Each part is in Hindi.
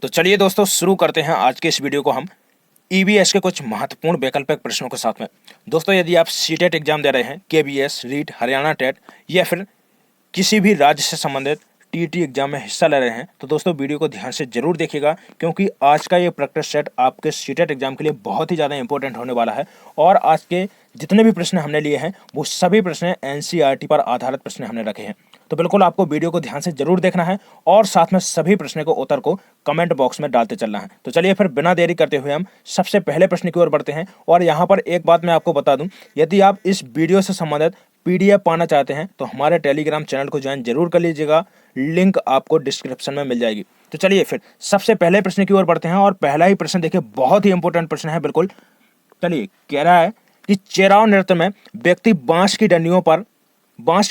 तो चलिए दोस्तों शुरू करते हैं आज के इस वीडियो को हम ईवीएस के कुछ महत्वपूर्ण वैकल्पिक प्रश्नों के साथ में। दोस्तों यदि आप सीटेट एग्जाम दे रहे हैं, केबीएस, रीट, हरियाणा टेट या फिर किसी भी राज्य से संबंधित टीईटी एग्जाम में हिस्सा ले रहे हैं तो दोस्तों वीडियो को ध्यान से जरूर देखिएगा, क्योंकि आज का ये प्रैक्टिस सेट आपके सीटेट एग्जाम के लिए बहुत ही ज़्यादा इंपॉर्टेंट होने वाला है। और आज के जितने भी प्रश्न हमने लिए हैं वो सभी प्रश्न एनसीईआरटी पर आधारित प्रश्न हमने रखे हैं। तो बिल्कुल आपको वीडियो को ध्यान से जरूर देखना है और साथ में सभी प्रश्न को उत्तर को कमेंट बॉक्स में डालते चलना है। तो चलिए फिर बिना देरी करते हुए हम सबसे पहले प्रश्न की ओर बढ़ते हैं। और यहाँ पर एक बात मैं आपको बता दूं, यदि आप इस वीडियो से संबंधित पीडीएफ पाना चाहते हैं तो हमारे टेलीग्राम चैनल को ज्वाइन जरूर कर लीजिएगा, लिंक आपको डिस्क्रिप्शन में मिल जाएगी। तो चलिए फिर सबसे पहले प्रश्न की ओर बढ़ते हैं और पहला ही प्रश्न देखिए बहुत ही इंपॉर्टेंट प्रश्न है। बिल्कुल चलिए, कह रहा है कि चेराव नृत्य में व्यक्ति बांस की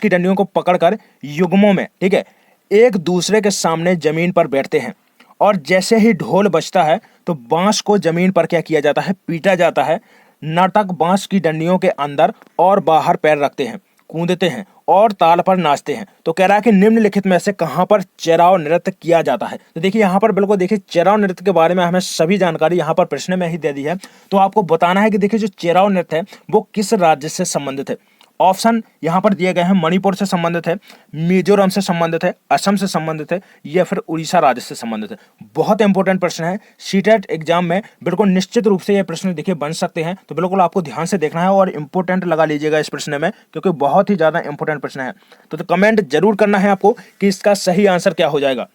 डंडियों को पकड़कर युग्मों में, ठीक है, एक दूसरे के सामने जमीन पर बैठते हैं और जैसे ही ढोल बजता है तो बांस को जमीन पर क्या किया जाता है, पीटा जाता है। नाटक बांस की डंडियों के अंदर और बाहर पैर रखते हैं, कूदते हैं और ताल पर नाचते हैं। तो कह रहा है कि निम्नलिखित में से कहां पर चेराव नृत्य किया जाता है। तो देखिए यहाँ पर बिल्कुल देखिए चेराव नृत्य के बारे में हमें सभी जानकारी यहाँ पर प्रश्न में ही दे दी है। तो आपको बताना है कि देखिए जो चेराव नृत्य है वो किस राज्य से संबंधित है। ऑप्शन यहाँ पर दिए गए हैं, मणिपुर से संबंधित है, मिजोरम से संबंधित है, असम से संबंधित है या फिर उड़ीसा राज्य से संबंधित है। बहुत इंपॉर्टेंट प्रश्न है, सीटेट एग्जाम में बिल्कुल निश्चित रूप से ये प्रश्न देखिए बन सकते हैं। तो बिल्कुल आपको ध्यान से देखना है और इंपॉर्टेंट लगा लीजिएगा इस प्रश्न में, क्योंकि बहुत ही ज्यादा इंपॉर्टेंट प्रश्न है। तो कमेंट जरूर करना है आपको कि इसका सही आंसर क्या हो जाएगा।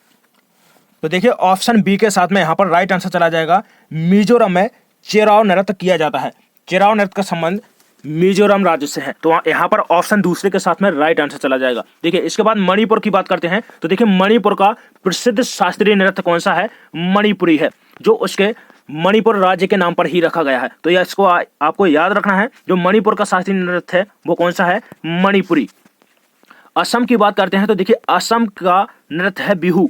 तो देखिए ऑप्शन बी के साथ में यहाँ पर राइट आंसर चला जाएगा, मिजोरम में चेराव नृत्य किया जाता है। चेराव नृत्य का संबंध मिजोरम राज्य से है, तो यहाँ पर ऑप्शन दूसरे के साथ में राइट आंसर चला जाएगा। देखिए इसके बाद मणिपुर की बात करते हैं। तो देखिए मणिपुर का प्रसिद्ध शास्त्रीय नृत्य कौन सा है, मणिपुरी है, जो उसके मणिपुर राज्य के नाम पर ही रखा गया है। तो यह इसको आपको याद रखना है, जो मणिपुर का शास्त्रीय नृत्य है वो कौन सा है, मणिपुरी। असम की बात करते हैं तो देखिए असम का नृत्य है बिहू,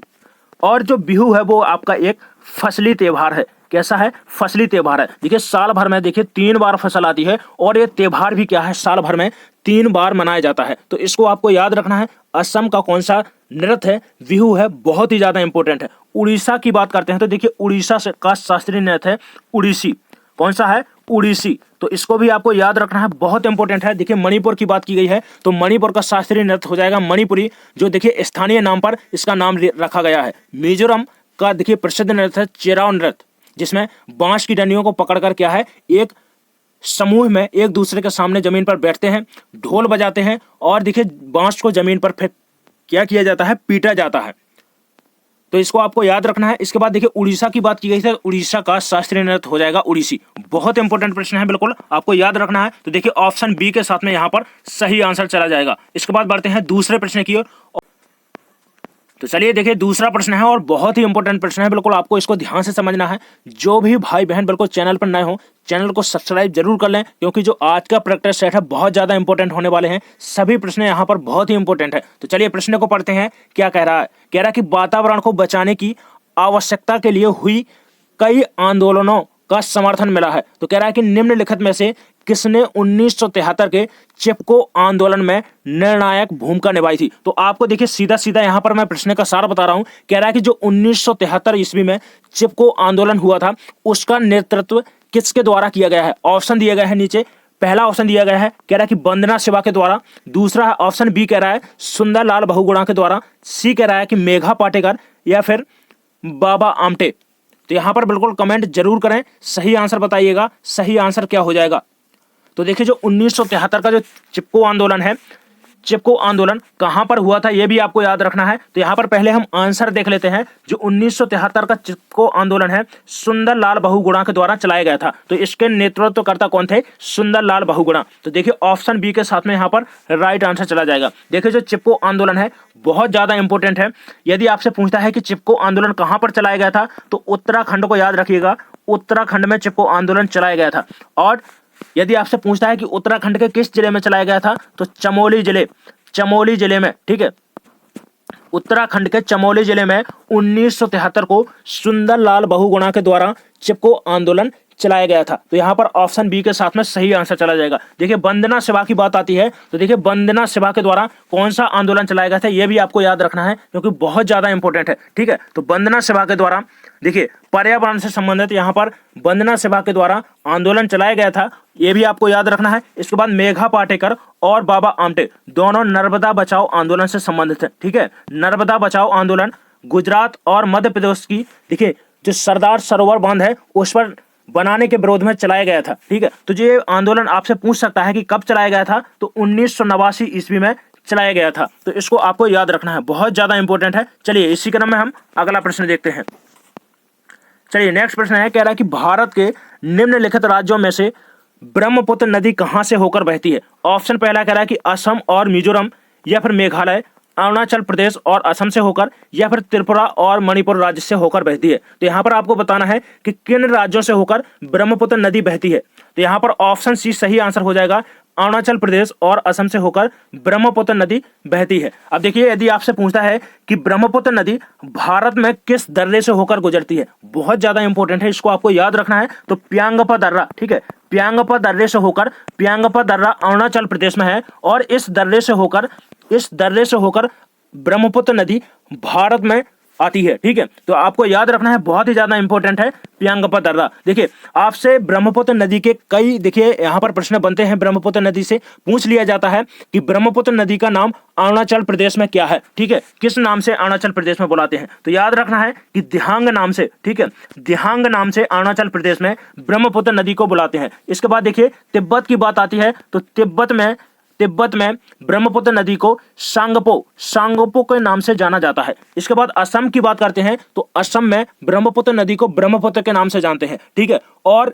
और जो बिहू है वो आपका एक फसली त्योहार है। कैसा है, फसली त्योहार है। देखिए साल भर में देखिए 3 बार फसल आती है और ये त्योहार भी क्या है, साल भर में 3 बार मनाया जाता है। तो इसको आपको याद रखना है। असम का कौन सा नृत्य है, बिहू है, बहुत ही ज्यादा इंपॉर्टेंट है। उड़ीसा की बात करते हैं तो देखिए उड़ीसा का शास्त्रीय नृत्य है उड़ीसी। कौन सा है, उड़ीसी। तो इसको भी आपको याद रखना है, बहुत इंपॉर्टेंट है। देखिए मणिपुर की बात की गई है तो मणिपुर का शास्त्रीय नृत्य हो जाएगा मणिपुरी, जो देखिए स्थानीय नाम पर इसका नाम रखा गया है। मिजोरम का देखिए प्रसिद्ध नृत्य है चेराव नृत्य, जिसमें बांस की डंडियों को पकड़कर क्या है, एक समूह में एक दूसरे के सामने जमीन पर बैठते हैं, ढोल बजाते हैं और देखिए बांस को जमीन पर फिर क्या किया जाता है, पीटा जाता है। तो इसको आपको याद रखना है। इसके बाद देखिए उड़ीसा की बात की गई है, उड़ीसा का शास्त्रीय नृत्य हो जाएगा उड़ीसी। बहुत इंपॉर्टेंट प्रश्न है, बिल्कुल आपको याद रखना है। तो देखिए ऑप्शन बी के साथ में यहाँ पर सही आंसर चला जाएगा। इसके बाद बढ़ते हैं दूसरे प्रश्न की ओर। तो चलिए देखिए दूसरा प्रश्न है और बहुत ही इंपॉर्टेंट प्रश्न है, बिल्कुल आपको इसको ध्यान से समझना है। जो भी भाई बहन बिल्कुल चैनल पर नए हो, चैनल को सब्सक्राइब जरूर कर लें, क्योंकि जो आज का प्रैक्टिस सेट है बहुत ज्यादा इंपॉर्टेंट होने वाले हैं। सभी प्रश्न यहाँ पर बहुत ही इंपॉर्टेंट है। तो चलिए प्रश्न को पढ़ते हैं। क्या कह रहा है, कह रहा है कि वातावरण को बचाने की आवश्यकता के लिए हुई कई आंदोलनों का समर्थन मिला है। तो कह रहा है कि निम्नलिखित में से किसने 1973 के चिपको आंदोलन में निर्णायक भूमिका निभाई थी। तो आपको देखिए सीधा सीधा यहाँ पर मैं प्रश्न का सार बता रहा हूं। कह रहा है कि जो 1973 ईस्वी में चिपको आंदोलन हुआ था उसका नेतृत्व किसके द्वारा किया गया है। ऑप्शन दिए गए हैं नीचे। पहला ऑप्शन दिया गया है, कह रहा है कि वंदना शिवा के द्वारा। दूसरा ऑप्शन बी कह रहा है सुंदरलाल बहुगुणा के द्वारा। सी कह रहा है कि मेघा पाटेकर या फिर बाबा आमटे। तो यहां पर बिल्कुल कमेंट जरूर करें, सही आंसर बताइएगा, सही आंसर क्या हो जाएगा। तो देखिए जो 1973 का जो चिपको आंदोलन है, चिपको आंदोलन कहां पर हुआ था ये भी आपको याद रखना है। तो यहां पर पहले हम आंसर देख लेते हैं। जो 1973 का चिपको आंदोलन है सुंदरलाल बहुगुणा के द्वारा चलाया गया था। तो इसके नेतृत्वकर्ता कौन थे, सुंदरलाल बहुगुणा। तो देखिए ऑप्शन बी के साथ में यहां पर राइट आंसर चला जाएगा। देखिए जो चिपको आंदोलन है बहुत ज्यादा इंपॉर्टेंट है। यदि आपसे पूछता है कि चिपको आंदोलन कहां पर चलाया गया था तो उत्तराखंड को याद रखिएगा, उत्तराखंड में चिपको आंदोलन चलाया गया था। और यदि आपसे पूछता है कि उत्तराखंड के किस जिले में चलाया गया था तो चमोली जिले में, ठीक है, उत्तराखंड के चमोली जिले में 1973 को सुंदरलाल बहुगुणा के द्वारा चिपको आंदोलन चलाया गया था। तो यहाँ पर ऑप्शन बी के साथ में सही आंसर चला जाएगा। देखिए वंदना शिवा की बात आती है तो देखिए वंदना शिवा के द्वारा कौन सा आंदोलन चलाया गया था ये भी आपको याद रखना है, क्योंकि बहुत ज्यादा इंपॉर्टेंट है। ठीक है, तो वंदना शिवा के द्वारा देखिए पर्यावरण से संबंधित यहाँ पर वंदना सेवा के द्वारा आंदोलन चलाया गया था, ये भी आपको याद रखना है। इसके बाद मेघा पाटेकर और बाबा आमटे दोनों नर्मदा बचाओ आंदोलन से संबंधित है, ठीक है। नर्मदा बचाओ आंदोलन गुजरात और मध्य प्रदेश की, देखिए जो सरदार सरोवर बांध है उस पर बनाने के विरोध में चलाया गया था, ठीक है। तो ये आंदोलन आपसे पूछ सकता है कि कब चलाया गया था, तो 1989 ईस्वी में चलाया गया था। तो इसको आपको याद रखना है, बहुत ज्यादा इंपॉर्टेंट है। चलिए इसी क्रम में हम अगला प्रश्न देखते हैं। चलिए नेक्स्ट प्रश्न है, कह रहा है कि भारत के निम्नलिखित राज्यों में से ब्रह्मपुत्र नदी कहां से होकर बहती है। ऑप्शन पहला कह रहा है कि असम और मिजोरम, या फिर मेघालय, अरुणाचल प्रदेश और असम से होकर, या फिर त्रिपुरा और मणिपुर राज्य से होकर बहती है। तो यहाँ पर आपको बताना है कि किन राज्यों से होकर ब्रह्मपुत्र नदी बहती है। तो यहाँ पर ऑप्शन सी सही आंसर हो जाएगा, अरुणाचल प्रदेश और असम से होकर ब्रह्मपुत्र नदी बहती है। अब देखिए यदि आपसे पूछता है कि ब्रह्मपुत्र नदी भारत में किस दर्रे से होकर गुजरती है, बहुत ज्यादा इंपॉर्टेंट है, इसको आपको याद रखना है। तो प्यांगपा दर्रा, ठीक है, प्यांगपा दर्रे से होकर, प्यांगपा दर्रा अरुणाचल प्रदेश में है और इस दर्रे से होकर ब्रह्मपुत्र नदी भारत में आती है, ठीक है। तो आपको याद रखना है, बहुत ही ज्यादा इंपॉर्टेंट है प्यांगपा दर्रा। देखिए आपसे ब्रह्मपुत्र नदी के कई, देखिए यहाँ पर प्रश्न बनते हैं, ब्रह्मपुत्र नदी से पूछ लिया जाता है कि ब्रह्मपुत्र नदी का नाम अरुणाचल प्रदेश में क्या है, ठीक है, किस नाम से अरुणाचल प्रदेश में बुलाते हैं। तो याद रखना है कि दिहांग नाम से, ठीक है, दिहांग नाम से अरुणाचल प्रदेश में ब्रह्मपुत्र नदी को बुलाते हैं। इसके बाद देखिए तिब्बत की बात आती है, तो तिब्बत में ब्रह्मपुत्र नदी को सांगपो के नाम से जाना जाता है। इसके बाद असम की बात करते हैं, तो असम में ब्रह्मपुत्र नदी को ब्रह्मपुत्र के नाम से जानते हैं, ठीक है। और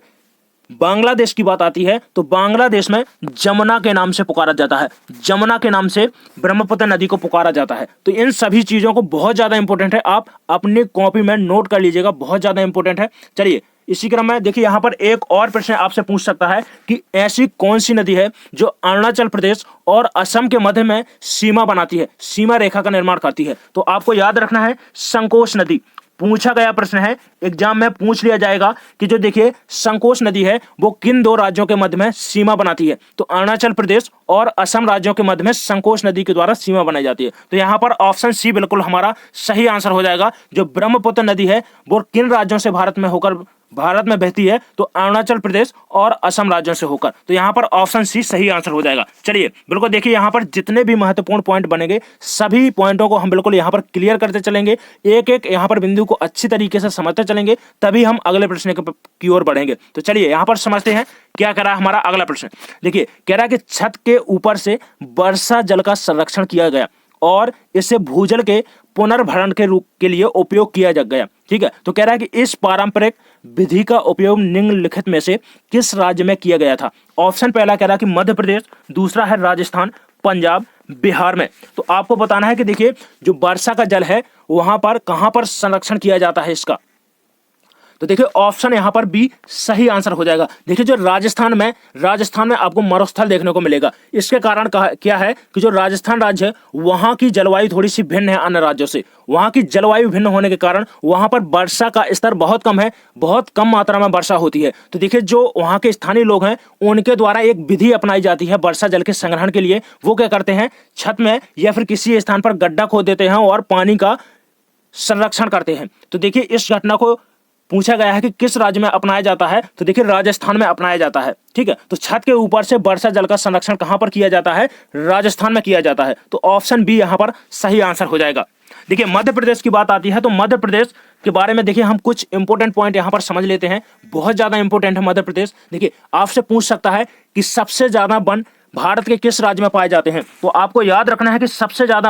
बांग्लादेश की बात आती है, तो बांग्लादेश में जमुना के नाम से पुकारा जाता है, जमुना के नाम से ब्रह्मपुत्र नदी को पुकारा जाता है। तो इन सभी चीजों को बहुत ज्यादा इंपॉर्टेंट है, आप अपनी कॉपी में नोट कर लीजिएगा, बहुत ज्यादा इंपॉर्टेंट है। चलिए इसी क्रम में देखिए यहाँ पर एक और प्रश्न आपसे पूछ सकता है कि ऐसी कौन सी नदी है जो अरुणाचल प्रदेश और असम के मध्य में सीमा बनाती है, सीमा रेखा का निर्माण करती है। तो आपको याद रखना है संकोच नदी, पूछा गया प्रश्न है, एग्जाम में पूछ लिया जाएगा कि जो देखिए संकोच नदी है वो किन दो राज्यों के मध्य में सीमा बनाती है। तो अरुणाचल प्रदेश और असम राज्यों के मध्य में संकोच नदी के द्वारा सीमा बनाई जाती है। तो यहाँ पर ऑप्शन सी बिल्कुल हमारा सही आंसर हो जाएगा। जो ब्रह्मपुत्र नदी है वो किन राज्यों से भारत में बहती है, तो अरुणाचल प्रदेश और असम राज्यों से होकर। तो यहाँ पर ऑप्शन सी सही आंसर हो जाएगा। चलिए बिल्कुल देखिए यहाँ पर जितने भी महत्वपूर्ण पॉइंट बनेंगे सभी पॉइंटों को हम बिल्कुल यहाँ पर क्लियर करते चलेंगे, एक एक यहाँ पर बिंदु को अच्छी तरीके से समझते चलेंगे, तभी हम अगले प्रश्न की ओर बढ़ेंगे। तो चलिए यहाँ पर समझते हैं क्या कह रहा है हमारा अगला प्रश्न। देखिए कह रहा है कि छत के ऊपर से वर्षा जल का संरक्षण किया गया और इसे भूजल के पुनर्भरण के लिए उपयोग किया गया, ठीक है। तो कह रहा है कि इस पारंपरिक विधि का उपयोग निम्नलिखित में से किस राज्य में किया गया था। ऑप्शन पहला कह रहा है कि मध्य प्रदेश, दूसरा है राजस्थान, पंजाब, बिहार में। तो आपको बताना है कि देखिए जो वर्षा का जल है वहां पर कहां पर संरक्षण किया जाता है इसका। तो देखिए ऑप्शन यहां पर बी सही आंसर हो जाएगा। देखिए जो राजस्थान में आपको मरुस्थल देखने को मिलेगा। इसके कारण क्या है कि जो राजस्थान राज्य है वहां की जलवायु थोड़ी सी भिन्न है अन्य राज्यों से। वहां की जलवायु भिन्न होने के कारण वहां पर वर्षा का स्तर बहुत कम है, बहुत कम मात्रा में वर्षा होती है। तो देखिए जो वहां के स्थानीय लोग हैं उनके द्वारा एक विधि अपनाई जाती है वर्षा जल के संग्रहण के लिए। वो क्या करते हैं, छत में या फिर किसी स्थान पर गड्ढा खोद देते हैं और पानी का संरक्षण करते हैं। तो देखिए इस घटना को पूछा गया है कि किस राज्य में अपनाया जाता है, तो देखिए राजस्थान में अपनाया जाता है, ठीक है। तो छत के ऊपर से वर्षा जल का संरक्षण कहां पर किया जाता है, राजस्थान में किया जाता है। तो ऑप्शन बी यहां पर सही आंसर हो जाएगा। देखिए मध्य प्रदेश की बात आती है, तो मध्य प्रदेश के बारे में देखिए हम कुछ इंपॉर्टेंट पॉइंट यहां पर समझ लेते हैं, बहुत ज्यादा इंपॉर्टेंट है मध्य प्रदेश। देखिए आपसे पूछ सकता है कि सबसे ज्यादा वन भारत के किस राज्य में पाए जाते हैं। तो आपको याद रखना है कि सबसे ज्यादा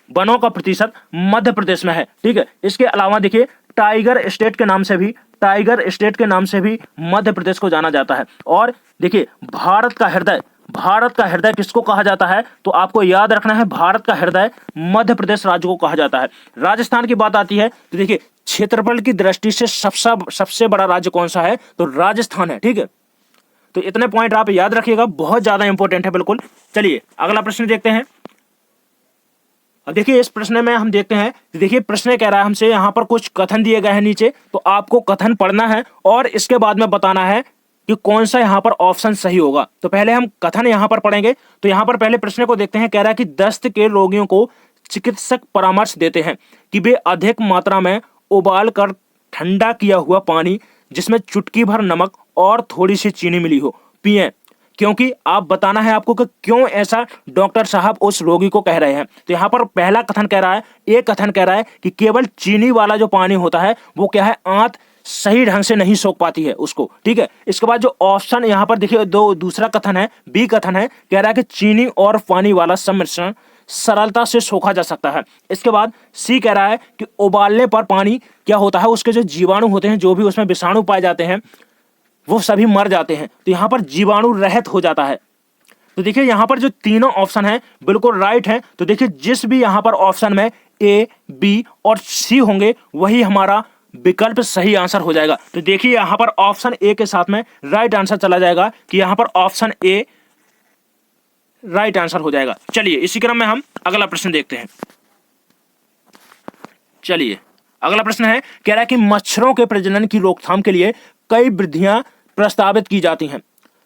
वनों का प्रतिशत मध्य प्रदेश में है, ठीक है। इसके अलावा देखिए टाइगर स्टेट के नाम से भी मध्य प्रदेश को जाना जाता है। और देखिए भारत का हृदय किसको कहा जाता है, तो आपको याद रखना है भारत का हृदय मध्य प्रदेश राज्य को कहा जाता है। राजस्थान की बात आती है, तो देखिए क्षेत्रफल की दृष्टि से सबसे बड़ा राज्य कौन सा है, तो राजस्थान है, ठीक है। तो इतने पॉइंट आप याद रखिएगा, बहुत ज्यादा इंपॉर्टेंट है बिल्कुल। चलिए अगला प्रश्न देखते हैं। अब देखिए इस प्रश्न में हम देखते हैं, देखिए प्रश्न कह रहा है हमसे यहाँ पर कुछ कथन दिए गए हैं नीचे, तो आपको कथन पढ़ना है और इसके बाद में बताना है कि कौन सा यहाँ पर ऑप्शन सही होगा। तो पहले हम कथन यहाँ पर पढ़ेंगे। तो यहाँ पर पहले प्रश्न को देखते हैं। कह रहा है कि दस्त के रोगियों को चिकित्सक परामर्श देते हैं कि वे अधिक मात्रा में उबाल कर ठंडा किया हुआ पानी जिसमें चुटकी भर नमक और थोड़ी सी चीनी मिली हो पिएं, क्योंकि आप बताना है आपको कि क्यों ऐसा डॉक्टर साहब उस रोगी को कह रहे हैं। तो यहाँ पर पहला कथन कह रहा है, एक कथन कह रहा है कि केवल चीनी वाला जो पानी होता है वो क्या है, आंत सही ढंग से नहीं सोख पाती है उसको, ठीक है। इसके बाद जो ऑप्शन यहाँ पर देखिए दूसरा कथन है, बी कथन है, कह रहा है कि चीनी और पानी वाला सम्मिश्रण सरलता से सोखा जा सकता है। इसके बाद सी कह रहा है कि उबालने पर पानी क्या होता है, उसके जो जीवाणु होते हैं, जो भी उसमें विषाणु पाए जाते हैं, वो सभी मर जाते हैं। तो यहाँ पर जीवाणु रहित हो जाता है। तो देखिए यहाँ पर जो तीनों ऑप्शन है बिल्कुल राइट है। तो देखिए जिस भी यहाँ पर ऑप्शन में ए, बी और सी होंगे वही हमारा विकल्प सही आंसर हो जाएगा। तो देखिए यहाँ पर ऑप्शन ए के साथ में राइट आंसर चला जाएगा कि यहाँ पर ऑप्शन ए राइट आंसर हो जाएगा। चलिए इसी क्रम में हम अगला प्रश्न देखते हैं। चलिए अगला प्रश्न है, कह रहा है कि मच्छरों के प्रजनन की रोकथाम के लिए कई विधियां प्रस्तावित की जाती हैं।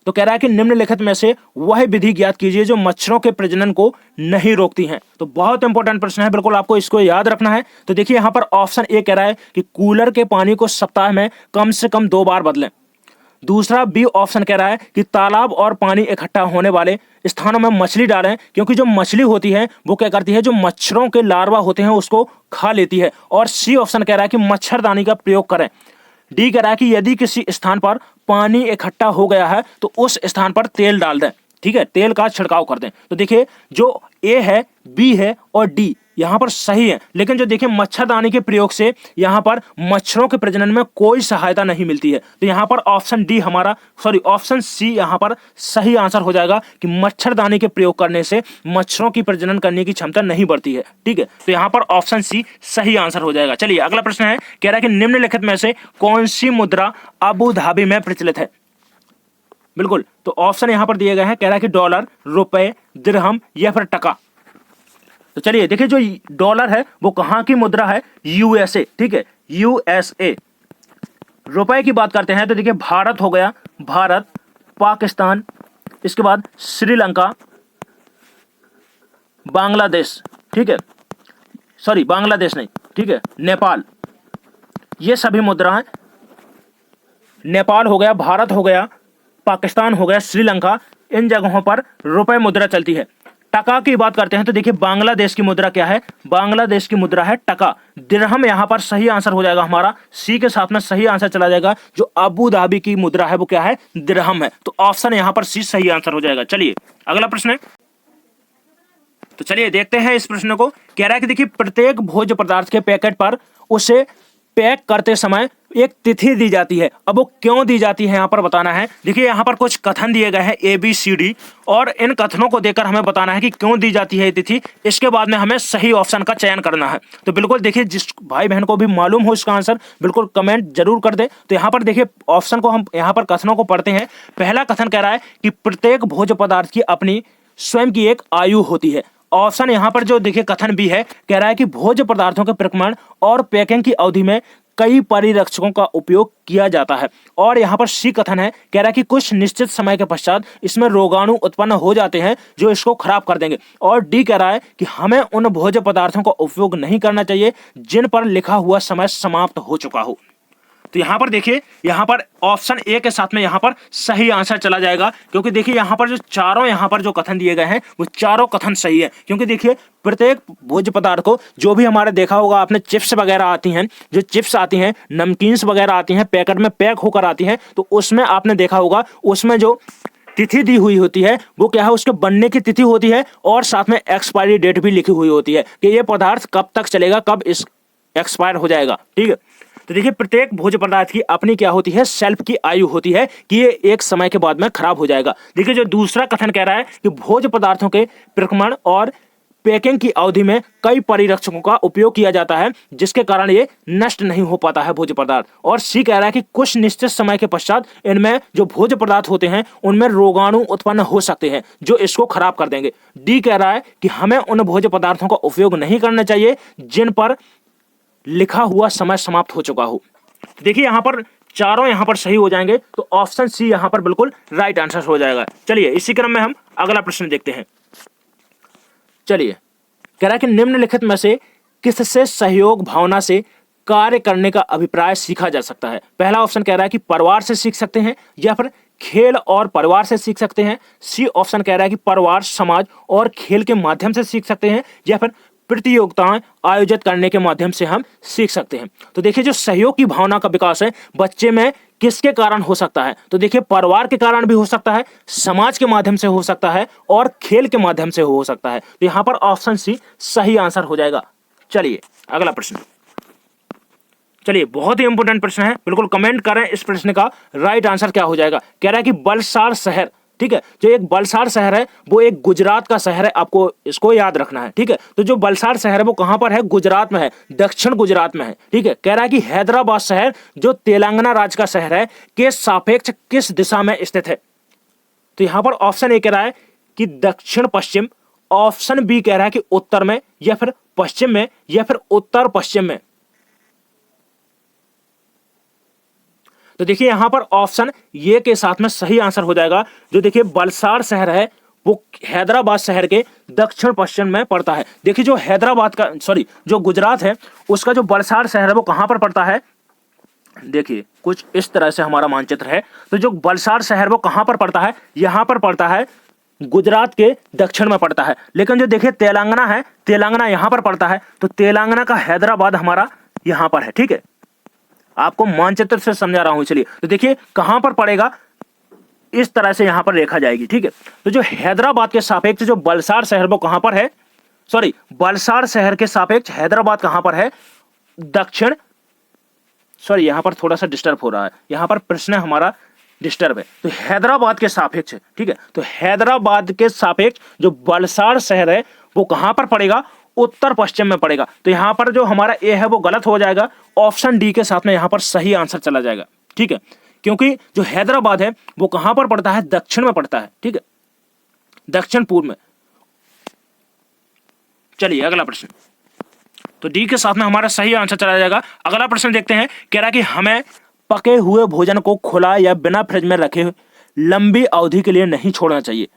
तो कह रहा है कि निम्नलिखित में से वह विधि ज्ञात कीजिए जो मच्छरों के प्रजनन को नहीं रोकती हैं। तो बहुत इंपॉर्टेंट प्रश्न है, बिल्कुल आपको इसको याद रखना है। तो देखिए यहाँ पर ऑप्शन ए कह रहा है कि कूलर के पानी को सप्ताह में कम से कम 2 बार बदलें। दूसरा बी ऑप्शन कह रहा है कि तालाब और पानी इकट्ठा होने वाले स्थानों में मछली डालें, क्योंकि जो मछली होती है वो क्या करती है, जो मच्छरों के लार्वा होते हैं उसको खा लेती है। और सी ऑप्शन कह रहा है कि मच्छरदानी का प्रयोग करें। डी कह रहा है कि यदि किसी स्थान पर पानी इकट्ठा हो गया है तो उस स्थान पर तेल डाल दें, ठीक है, तेल का छिड़काव कर दें। तो देखिए जो ए है, बी है और डी यहाँ पर सही है, लेकिन जो देखिए मच्छरदानी के प्रयोग से यहाँ पर मच्छरों के प्रजनन में कोई सहायता नहीं मिलती है। तो यहाँ पर ऑप्शन डी ऑप्शन सी यहाँ पर सही आंसर हो जाएगा कि मच्छरदानी के प्रयोग करने से मच्छरों की प्रजनन करने की क्षमता नहीं बढ़ती है, ठीक है। तो यहाँ पर ऑप्शन सी सही आंसर हो जाएगा। चलिए अगला प्रश्न है, कह रहा है कि निम्नलिखित में से कौन सी मुद्रा अबू धाबी में प्रचलित है। बिल्कुल, तो ऑप्शन यहाँ पर दिए गए हैं, कह रहा है कि डॉलर, रुपए, दिरहम या फिर टका। तो चलिए देखिए जो डॉलर है वो कहाँ की मुद्रा है, यूएसए, ठीक है, यूएसए। रुपए की बात करते हैं तो देखिए भारत हो गया, भारत, पाकिस्तान, इसके बाद श्रीलंका, बांग्लादेश, ठीक है, सॉरी बांग्लादेश नहीं, ठीक है, नेपाल, ये सभी मुद्रा हैं। नेपाल हो गया, भारत हो गया, पाकिस्तान हो गया, श्रीलंका, इन जगहों पर रुपए मुद्रा चलती है। टका की बात करते हैं तो देखिए बांग्लादेश की मुद्रा क्या है, बांग्लादेश की मुद्रा है टका। दिरहम यहाँ पर सही आंसर हो जाएगा हमारा, सी के साथ में सही आंसर चला जाएगा। जो अबू धाबी की मुद्रा है वो क्या है, दिरहम है। तो ऑप्शन यहाँ पर सी सही आंसर हो जाएगा। चलिए अगला प्रश्न है, तो चलिए देखते हैं इस प्रश्न को। कह रहा है कि देखिए प्रत्येक भोज्य पदार्थ के पैकेट पर उसे पैक करते समय एक तिथि दी जाती है। अब वो क्यों दी जाती है यहाँ पर बताना है। देखिए यहाँ पर कुछ कथन दिए गए हैं ए बी सी डी, और इन कथनों को देखकर हमें बताना है कि क्यों दी जाती है तिथि। इसके बाद में हमें सही ऑप्शन का चयन करना है। तो बिल्कुल देखिए जिस भाई बहन को भी मालूम हो इसका आंसर बिल्कुल कमेंट जरूर कर दे। तो यहाँ पर देखिए ऑप्शन को हम यहाँ पर कथनों को पढ़ते हैं। पहला कथन कह रहा है कि प्रत्येक भोज्य पदार्थ की अपनी स्वयं की एक आयु होती है। ऑप्शन यहाँ पर जो देखिए कथन भी है, कह रहा है कि भोज्य पदार्थों के प्रक्रमण और पैकिंग की अवधि में कई परिरक्षकों का उपयोग किया जाता है। और यहाँ पर सी कथन है, कह रहा है कि कुछ निश्चित समय के पश्चात इसमें रोगाणु उत्पन्न हो जाते हैं जो इसको खराब कर देंगे। और डी कह रहा है कि हमें उन भोज्य पदार्थों का उपयोग नहीं करना चाहिए जिन पर लिखा हुआ समय समाप्त हो चुका हो। तो यहाँ पर देखिए यहाँ पर ऑप्शन ए के साथ में यहाँ पर सही आंसर चला जाएगा, क्योंकि देखिए यहाँ पर जो चारों यहाँ पर जो कथन दिए गए हैं वो चारों कथन सही है। क्योंकि देखिए प्रत्येक भोज्य पदार्थ को, जो भी हमारे देखा होगा आपने चिप्स वगैरह आती हैं, जो चिप्स आती हैं, नमकीन्स वगैरह आती हैं, पैकेट में पैक होकर आती हैं, तो उसमें आपने देखा होगा उसमें जो तिथि दी हुई होती है वो क्या है, उसके बनने की तिथि होती है और साथ में एक्सपायरी डेट भी लिखी हुई होती है कि ये पदार्थ कब तक चलेगा, कब इस एक्सपायर हो जाएगा, ठीक है। तो देखिए प्रत्येक भोज्य पदार्थ की अपनी क्या होती है, शेल्फ की आयु होती है कि ये एक समय के बाद में खराब हो जाएगा। देखिए जो दूसरा कथन कह रहा है कि भोज्य पदार्थों के प्रक्रमण और पैकिंग की अवधि में कई परिरक्षकों का उपयोग किया जाता है जिसके कारण ये नष्ट नहीं हो पाता है भोज्य पदार्थ। और सी कह रहा है कि कुछ निश्चित समय के पश्चात इनमें जो भोज्य पदार्थ होते हैं उनमें रोगाणु उत्पन्न हो सकते हैं जो इसको खराब कर देंगे। डी कह रहा है कि हमें उन भोज्य पदार्थों का उपयोग नहीं करना चाहिए जिन पर लिखा हुआ समय समाप्त हो चुका हो। देखिए यहाँ पर चारों यहाँ पर सही हो जाएंगे, तो ऑप्शन सी यहाँ पर बिल्कुल राइट आंसर हो जाएगा। चलिए इसी क्रम में हम अगला प्रश्न देखते हैं। चलिए कह रहा है कि निम्नलिखित में से किससे सहयोग भावना से कार्य करने का अभिप्राय सीखा जा सकता है? पहला ऑप्शन कह रहा है कि परिवार से सीख सकते हैं, या फिर खेल और परिवार से सीख सकते हैं। सी ऑप्शन कह रहा है कि परिवार, समाज और खेल के माध्यम से सीख सकते हैं, या फिर प्रतियोगिताएं आयोजित करने के माध्यम से हम सीख सकते हैं। तो देखिए, जो सहयोग की भावना का विकास है बच्चे में किसके कारण हो सकता है? तो देखिए, परिवार के कारण भी हो सकता है, समाज के माध्यम से हो सकता है, और खेल के माध्यम से हो सकता है। तो यहां पर ऑप्शन सी सही आंसर हो जाएगा। चलिए अगला प्रश्न। चलिए, बहुत ही इंपॉर्टेंट प्रश्न है, बिल्कुल कमेंट करें इस प्रश्न का राइट आंसर क्या हो जाएगा। कह रहा है कि वलसाड शहर, ठीक है, जो एक वलसाड शहर है वो एक गुजरात का शहर है, आपको इसको याद रखना है, ठीक है। तो जो वलसाड शहर है वो कहां पर है? गुजरात में है, दक्षिण गुजरात में है, ठीक है। कह रहा है कि हैदराबाद शहर जो तेलंगाना राज्य का शहर है के सापेक्ष किस दिशा में स्थित है? तो यहां पर ऑप्शन ए कह रहा है कि दक्षिण पश्चिम, ऑप्शन बी कह रहा है कि उत्तर में, या फिर पश्चिम में, या फिर उत्तर पश्चिम में। तो देखिए, यहां पर ऑप्शन ये के साथ में सही आंसर हो जाएगा। जो देखिए वलसाड शहर है वो हैदराबाद शहर के दक्षिण पश्चिम में पड़ता है। देखिए, जो हैदराबाद का जो गुजरात है उसका जो वलसाड शहर है वो कहां पर पड़ता है? देखिए, कुछ इस तरह से हमारा मानचित्र है। तो जो वलसाड शहर वो कहां पर पड़ता है? यहां पर पड़ता है, गुजरात के दक्षिण में पड़ता है। लेकिन जो देखिए तेलंगाना है, तेलंगाना यहां पर पड़ता है। तो तेलंगाना का हैदराबाद हमारा यहां पर है, ठीक है। आपको मानचित्र से समझा रहा हूं। चलिए, तो देखिए कहां पर पड़ेगा, इस तरह से यहां पर रेखा जाएगी, ठीक है। तो जो हैदराबाद के सापेक्ष जो वलसाड शहर वो कहां पर है? वलसाड शहर के सापेक्ष हैदराबाद कहां पर है? दक्षिण, यहां पर थोड़ा सा डिस्टर्ब हो रहा है, यहां पर प्रश्न हमारा डिस्टर्ब है। तो हैदराबाद के सापेक्ष, ठीक है, तो हैदराबाद के सापेक्ष जो वलसाड शहर है वो कहां पर पड़ेगा? उत्तर पश्चिम में पड़ेगा। तो यहां पर जो हमारा ए है वो गलत हो जाएगा, ऑप्शन डी के साथ में यहां पर सही आंसर चला जाएगा, ठीक है। क्योंकि जो हैदराबाद है वो कहां पर पड़ता है? दक्षिण में पड़ता है, ठीक है, दक्षिण पूर्व में। चलिए अगला प्रश्न। तो डी के साथ में हमारा सही आंसर चला जाएगा। अगला प्रश्न देखते हैं। कह रहा है कि हमें पके हुए भोजन को खुला या बिना फ्रिज में रखे लंबी अवधि के लिए नहीं छोड़ना चाहिए।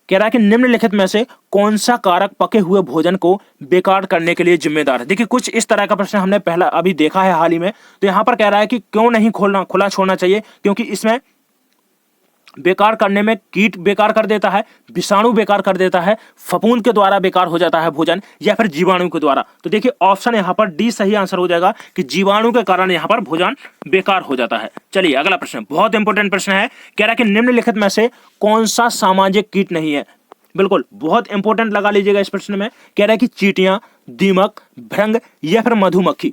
कह रहा है कि निम्नलिखित में से कौन सा कारक पके हुए भोजन को बेकार करने के लिए जिम्मेदार है? देखिए, कुछ इस तरह का प्रश्न हमने पहला अभी देखा है हाल ही में। तो यहां पर कह रहा है कि क्यों नहीं खुला छोड़ना चाहिए? क्योंकि इसमें बेकार करने में कीट बेकार कर देता है, विषाणु बेकार कर देता है, फफूंद के द्वारा बेकार हो जाता है भोजन, या फिर जीवाणु के द्वारा। तो देखिए ऑप्शन यहां पर डी सही आंसर हो जाएगा कि जीवाणु के कारण यहां पर भोजन बेकार हो जाता है। चलिए अगला प्रश्न, बहुत इंपॉर्टेंट प्रश्न है। कह रहा है कि निम्नलिखित में से कौन सा सामाजिक कीट नहीं है? बिल्कुल बहुत इंपॉर्टेंट लगा लीजिएगा इस प्रश्न में। कह रहा है कि चींटियां, दीमक, भृंग, या फिर मधुमक्खी।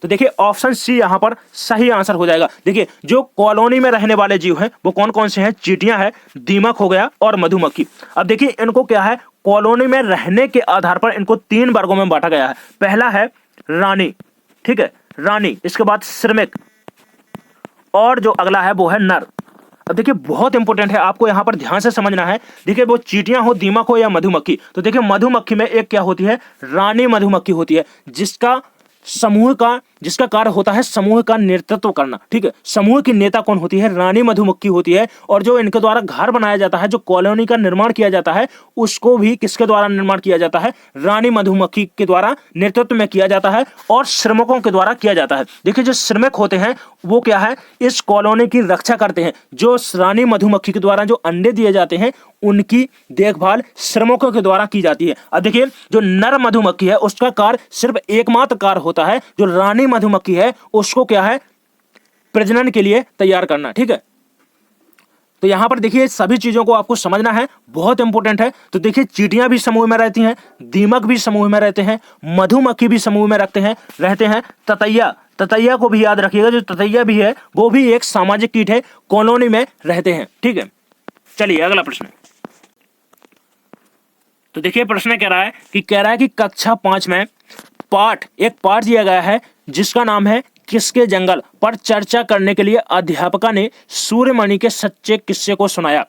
तो देखिए ऑप्शन सी यहां पर सही आंसर हो जाएगा। देखिए, जो कॉलोनी में रहने वाले जीव हैं वो कौन कौन से हैं? चींटियां है, दीमक हो गया, और मधुमक्खी। अब देखिए इनको क्या है, कॉलोनी में रहने के आधार पर इनको 3 वर्गों में बांटा गया है। पहला है रानी, ठीक है, रानी, इसके बाद श्रमिक, और जो अगला है वो है नर। अब देखिए बहुत इंपॉर्टेंट है, आपको यहां पर ध्यान से समझना है। देखिए, वो चींटियां हो, दीमक हो, या मधुमक्खी। तो देखिए मधुमक्खी में एक क्या होती है? रानी मधुमक्खी होती है, जिसका कार्य होता है समूह का नेतृत्व करना, ठीक है। समूह की नेता कौन होती है? रानी मधुमक्खी होती है। और जो इनके द्वारा घर बनाया जाता है, जो कॉलोनी का निर्माण किया जाता है, उसको भी किसके द्वारा निर्माण किया जाता है? रानी मधुमक्खी के द्वारा नेतृत्व में किया जाता है, और श्रमिकों के द्वारा किया जाता है। देखिए, जो श्रमिक होते हैं वो क्या है? इस कॉलोनी की रक्षा करते हैं। जो रानी मधुमक्खी के द्वारा जो अंडे दिए जाते हैं उनकी देखभाल श्रमिकों के द्वारा की जाती है। अब देखिए, जो नर मधुमक्खी है उसका कार्य सिर्फ एकमात्र कार्य होता है, जो रानी मधुमक्खी है उसको क्या है? प्रजनन के लिए तैयार करना, ठीक है। तो यहां पर देखिए सभी चीजों को आपको समझना है, बहुत इंपॉर्टेंट है। तो देखिए, चींटियां भी समूह में रहती हैं, दीमक भी समूह में रहते हैं, मधुमक्खी भी समूह में रहते हैं, ततैया को भी याद रखिएगा। जो ततैया भी है वो भी एक सामाजिक कीट है, कॉलोनी में रहते हैं, ठीक है। चलिए अगला प्रश्न। तो देखिए प्रश्न कह रहा है कि कक्षा 5 में एक पाठ दिया गया है जिसका नाम है किसके जंगल पर चर्चा करने के लिए अध्यापका ने सूर्यमणि के सच्चे किस्से को सुनाया।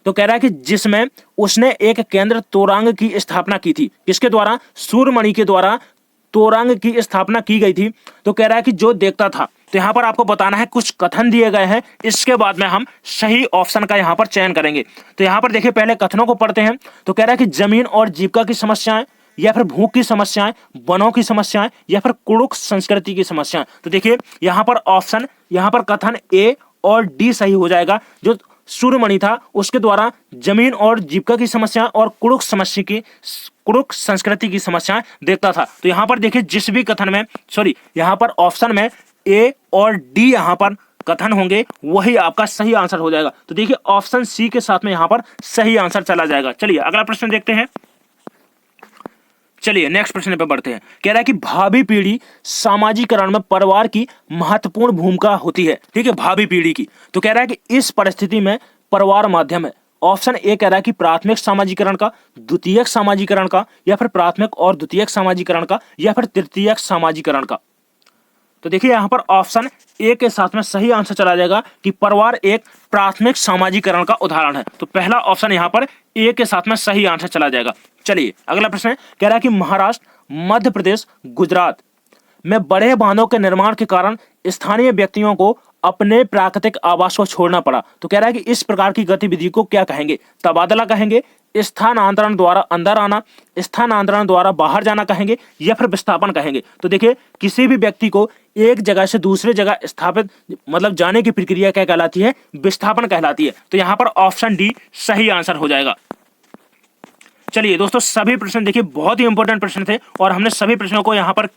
तो कह रहा है कि जिसमें उसने एक केंद्र तोरांग की स्थापना की थी। किसके द्वारा? सूर्यमणि के द्वारा तोरांग की स्थापना की गई थी। तो कह रहा है कि जो देखता था। तो यहां पर आपको बताना है, कुछ कथन दिए गए हैं, इसके बाद में हम सही ऑप्शन का यहां पर चयन करेंगे। तो यहां पर देखिए पहले कथनों को पढ़ते हैं। तो कह रहा है कि जमीन और जीविका की समस्याएं, या फिर भूख की समस्याएं, वनों की समस्याएं, या फिर कुड़ुक संस्कृति की समस्याएं। तो देखिए यहाँ पर ऑप्शन, यहाँ पर कथन ए और डी सही हो जाएगा। जो सूर्यमणि था उसके द्वारा जमीन और जीविका की समस्या और कुड़ुक समस्या की, कुड़ुक संस्कृति की समस्याएं देखता था। तो यहाँ पर देखिए जिस भी कथन में, यहाँ पर ऑप्शन में ए और डी यहाँ पर कथन होंगे वही आपका सही आंसर हो जाएगा। तो देखिए ऑप्शन सी के साथ में यहाँ पर सही आंसर चला जाएगा। चलिए अगला प्रश्न देखते हैं। चलिए नेक्स्ट प्रश्न पे बढ़ते हैं। कह रहा है कि भावी पीढ़ी सामाजिकरण में परिवार की महत्वपूर्ण भूमिका होती है। ठीक है, भावी पीढ़ी की। तो कह रहा है कि इस परिस्थिति में परिवार माध्यम है। ऑप्शन ए कह रहा है कि प्राथमिक सामाजिकरण का, द्वितीयक सामाजिकरण का, या फिर प्राथमिक और द्वितीयक सामाजिकरण का, या फिर तृतीयक सामाजिकरण का। तो देखिए यहां पर ऑप्शन ए के साथ में सही आंसर चला जाएगा कि परिवार एक प्राथमिक सामाजिकरण का उदाहरण है। तो पहला ऑप्शन यहां पर ए के साथ में सही आंसर चला जाएगा। चलिए अगला प्रश्न कह रहा है कि महाराष्ट्र, मध्य प्रदेश, गुजरात में बड़े बांधों के निर्माण के कारण स्थानीय व्यक्तियों को अपने प्राकृतिक आवास को छोड़ना पड़ा। तो कह रहा है कि इस प्रकार की गतिविधि को क्या कहेंगे? तबादला कहेंगे, स्थानांतरण द्वारा अंदर आना, स्थानांतरण द्वारा बाहर जाना कहेंगे, या फिर विस्थापन कहेंगे। तो देखिए किसी भी व्यक्ति को एक जगह से दूसरे जगह स्थापित मतलब जाने की प्रक्रिया क्या कहलाती है? विस्थापन कहलाती है। तो यहां पर ऑप्शन डी सही आंसर हो जाएगा। चलिए दोस्तों सभी प्रश्न देखिए बहुत ही इंपॉर्टेंट प्रश्न थे और हमने सभी प्रश्नों को यहां पर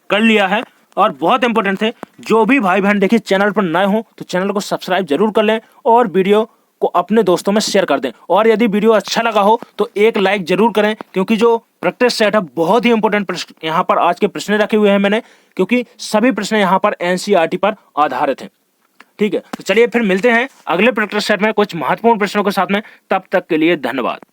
कर लिया है और बहुत इंपॉर्टेंट थे। जो भी भाई बहन देखिए चैनल पर नए हो तो चैनल को सब्सक्राइब जरूर कर लें और वीडियो को अपने दोस्तों में शेयर कर दें। और यदि वीडियो अच्छा लगा हो तो एक लाइक जरूर करें, क्योंकि जो प्रैक्टिस सेट है बहुत ही इंपॉर्टेंट प्रश्न यहाँ पर आज के प्रश्न रखे हुए हैं मैंने, क्योंकि सभी प्रश्न यहाँ पर एनसीईआरटी पर आधारित हैं। ठीक है, तो चलिए फिर मिलते हैं अगले प्रैक्टिस सेट में कुछ महत्वपूर्ण प्रश्नों के साथ में। तब तक के लिए धन्यवाद।